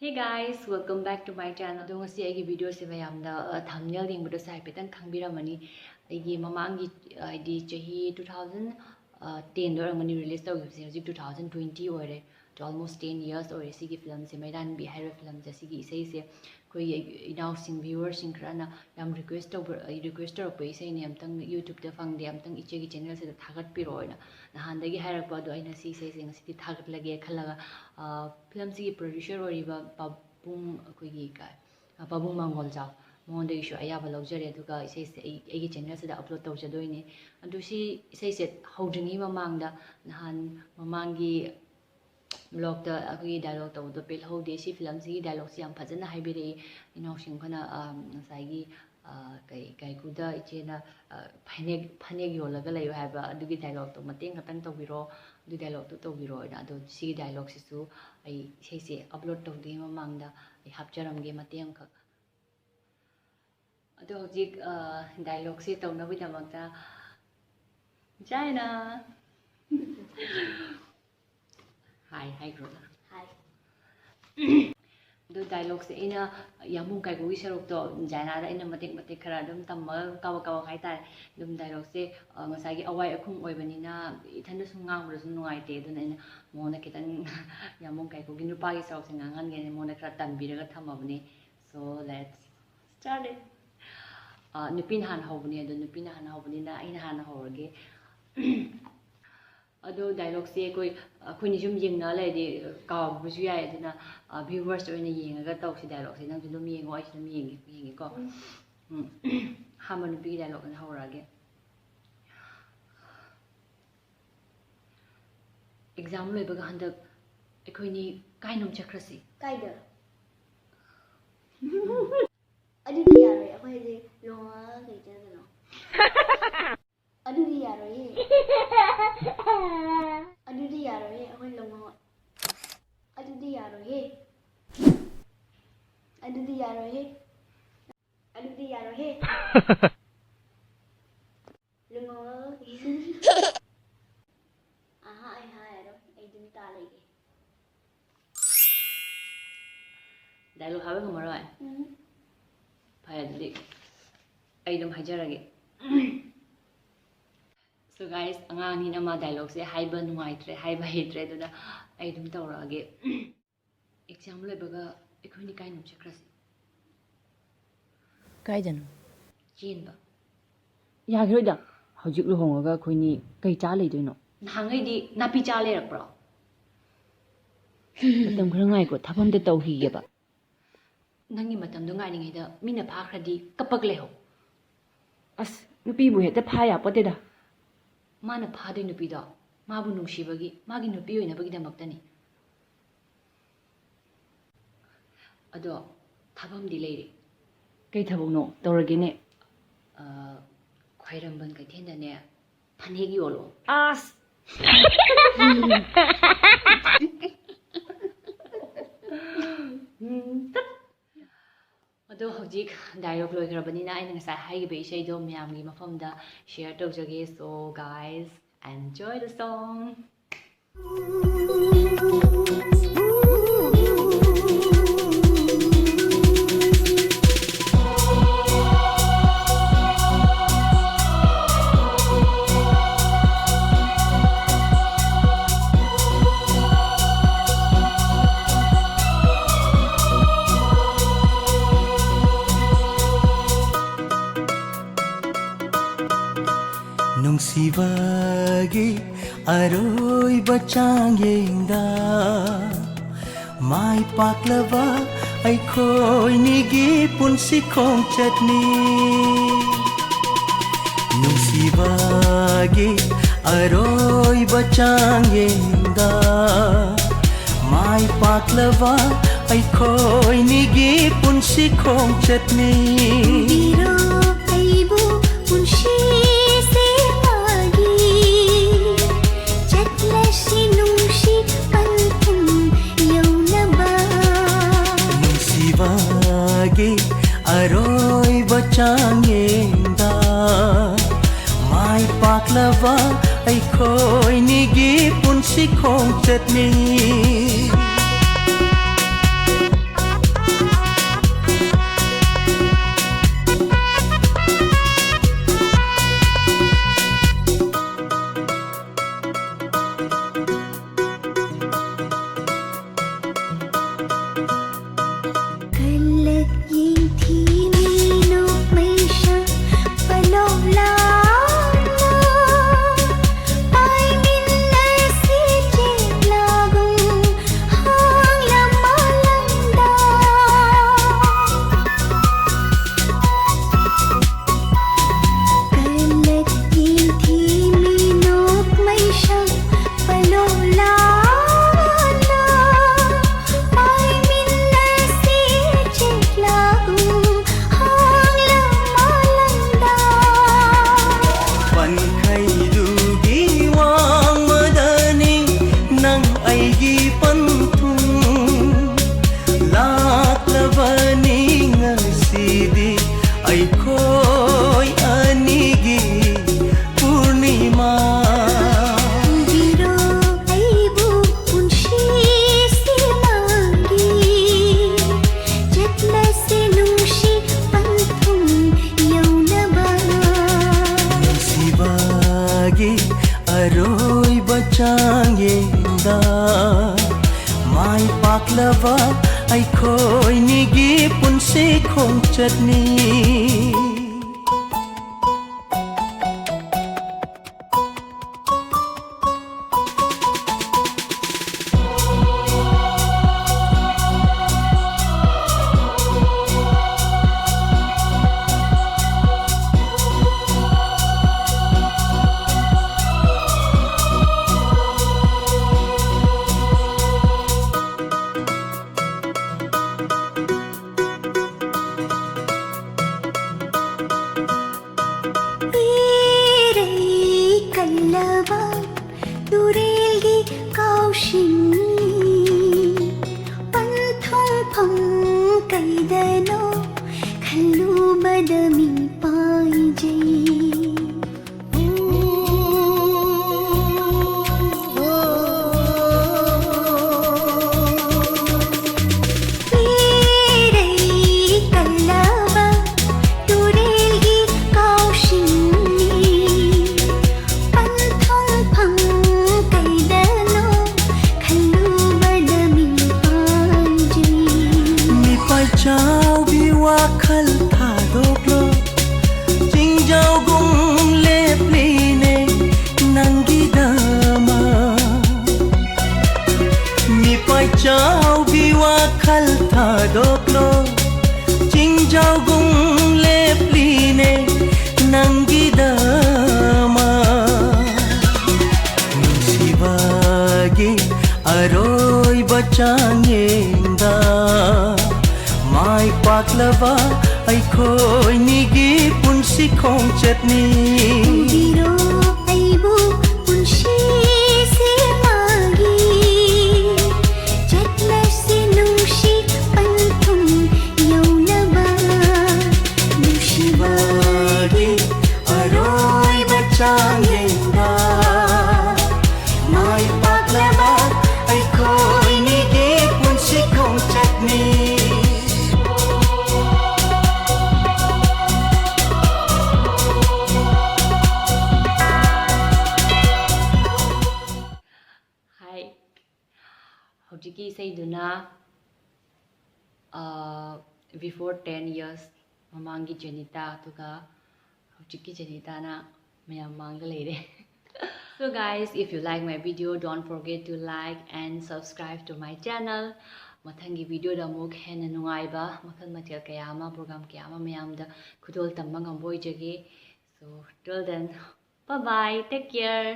Hey guys, welcome back to my channel. So ngasi aigi video se mayamna thumbnail yengbudo sai petan khangbiramani aigi mamangi ID chahi 2010 dorangani release tawgibse hojik 2020 oire to almost 10 years oire sigi film se maidan bi hair film je sigi isai se koi inaw sing viewers sing krana yam request pe isai ne amtang YouTube da fangde amtang iche gi channel se thagat piro oina nahandagi hairak ba do aina si isai se ngasi thagat lage khalaga film si producer oriba babung koigi kai babung mangol jaw monde issue ayaba logjare aduga isai se agi channel se da upload tawjadoine adu si isai se howdringi mamangda nahan mamangi vlog da akui dialogue tawdo pel hode si film si dialogue si am phajana haibire inaw sing khana nasai gi kai kuda ichena phanek yolaga layo haiba adugi dialogue to mateng khatang tawbiro du dialogue to tawbiro ina ado si dialogue si su ai sei se upload tawdi mamangda ai hapcharam ge mateng khak ado hojik dialogue si tawna bi damakta China Hi Grola Hi do dialogue se ina yamu kai go isarok to China da ina matek khara dum tamma kawa khai tar dum dialogue se ngasai gi awai akhum oibanina ithanda sungang bro sun nungai te dun ina mona kitan yamu kai go gi nupa gi sarok se ngangan ge mona khara tanbiraga thamabani so let's start it nupin han hobani ado nupin han hobani na ina han horage ado dialogue se koi ni jum yengna lai de ka buju ya adina viewers oina yengaga tawsi dialogue se nang dum yengo ai dum yengi ko hamanu bi dialogue na horage exam loi baga handak ekoi ni kainom chakrasi kaida adudi yare akhoi de longa kai chana adudi yare adudi yare akhoi longa adudi yare adudi yare adudi yare longa aha ai ha yaro ai dum ta lege dialogue habe ngamaro ai Finally, I don't hajarage. So guys, angang ni nama dialogue se haiba nungaitre, haiba hitre do na I don't tawrage. Example le baga ekoni kai nam chakrasi. Kaidano Chinba. yagiroida hojik lu hongaga khoini kai cha leidoino Nangai di napi chale rakbro. matam khara ngai ko thapam de tau hi yeba Nangi matam do ngai ni da mina phakradi kapak leho. as nupi bu heta phaya poteda Mana phadoi nupi do. Mabu nungsibagi, magi nupi oina bagi damaktani. Ado thabam di leire. kai thabongno tawragene Khwairamban kai thenda ne phanegi olo. as Ado hojik dialogue loi kharabani na aina ngasai haigibe isai do miyamgi mafamda share tawjage so guys enjoy the song ꯅꯨꯡꯁꯤꯕꯒꯤ ꯑꯔꯣꯏꯕ ꯆꯥꯡꯌꯦꯡꯗ ꯃꯥꯏ ꯄꯥꯛꯂꯕ ꯑꯩꯈꯣꯏꯅꯤꯒꯤ ꯄꯨꯟꯁꯤ ꯈꯣꯡꯆꯠꯅꯤ ꯅꯨꯡꯁꯤꯕꯒꯤ ꯑꯔꯣꯏꯕ ꯆꯥꯡꯌꯦꯡꯗ ꯃꯥꯏ ꯄꯥꯛꯂꯕ ꯑꯩꯈꯣꯏꯅꯤꯒꯤ ꯄꯨꯟꯁꯤ ꯈꯣꯡꯆꯠꯅꯤ ꯑꯔꯣꯏꯕ ꯆꯥꯡꯌꯦꯡꯗ ꯃꯥꯏ ꯄꯥꯛꯂꯕ ꯑꯩꯈꯣꯏꯅꯤꯒꯤ ꯄꯨꯟꯁꯤ ꯈꯣꯡꯆꯠꯅꯤ ꯄꯥꯛꯂꯕ ꯑꯩꯈꯣꯏꯅꯤꯒꯤ ꯄꯨꯟꯁꯤ ꯈꯣꯡꯆꯠꯅꯤ तुरेलगी काउशिनी पंथों फंग कैदनो खल्लू बदमी पाई जई Chao bi wa khal tha dok lo jing jao gung le pli ne nangi dama mi pai chao bi wa khal tha dok lo jing jao gung le pli ne nangi dama si bagi aroi bachangenga mai paklava ꯑꯩꯈꯣꯏꯅꯤꯒꯤ ꯄꯨꯟꯁꯤ ꯈꯣꯡꯆꯠꯅꯤ Biro aibu punshi se magi Chatlasi nushi panthum yaunaba Nushi Bagi aroi bachangenga mai paklava ꯑꯩꯈꯣꯏꯅꯤꯒꯤ ꯄꯨꯟꯁꯤ ꯈꯣꯡꯆꯠꯅꯤ ꯍꯧꯖꯤꯛꯀꯤ ꯏꯁꯩꯗꯨꯅ before 10 years ꯃꯃꯥꯡꯒꯤ ꯖꯦꯅꯤꯇꯥ ꯑꯗꯨꯒ ꯍꯧꯖꯤꯛꯀꯤ ꯖꯦꯅꯤꯇꯥꯅ ꯃꯌꯥꯝ ꯃꯥꯡꯗ ꯂꯩꯔꯦ. So guys, if you like my video, don't forget to like and subscribe to my channel. ꯃꯊꯪꯒꯤ ꯚꯤꯗꯤꯑꯣꯗ ꯑꯃꯨꯛ ꯍꯦꯟꯅ ꯅꯨꯡꯉꯥꯏꯕ ꯃꯈꯜ ꯃꯊꯦꯜ ꯀꯌꯥ ꯑꯃ ꯄ꯭ꯔꯣꯒ꯭ꯔꯥꯝ ꯀꯌꯥ ꯑꯃ ꯃꯌꯥꯝꯗ ꯈꯨꯗꯣꯜ ꯇꯝꯕ ꯉꯝꯕ ꯑꯣꯏꯖꯒꯦ. So till then, bye bye, take care.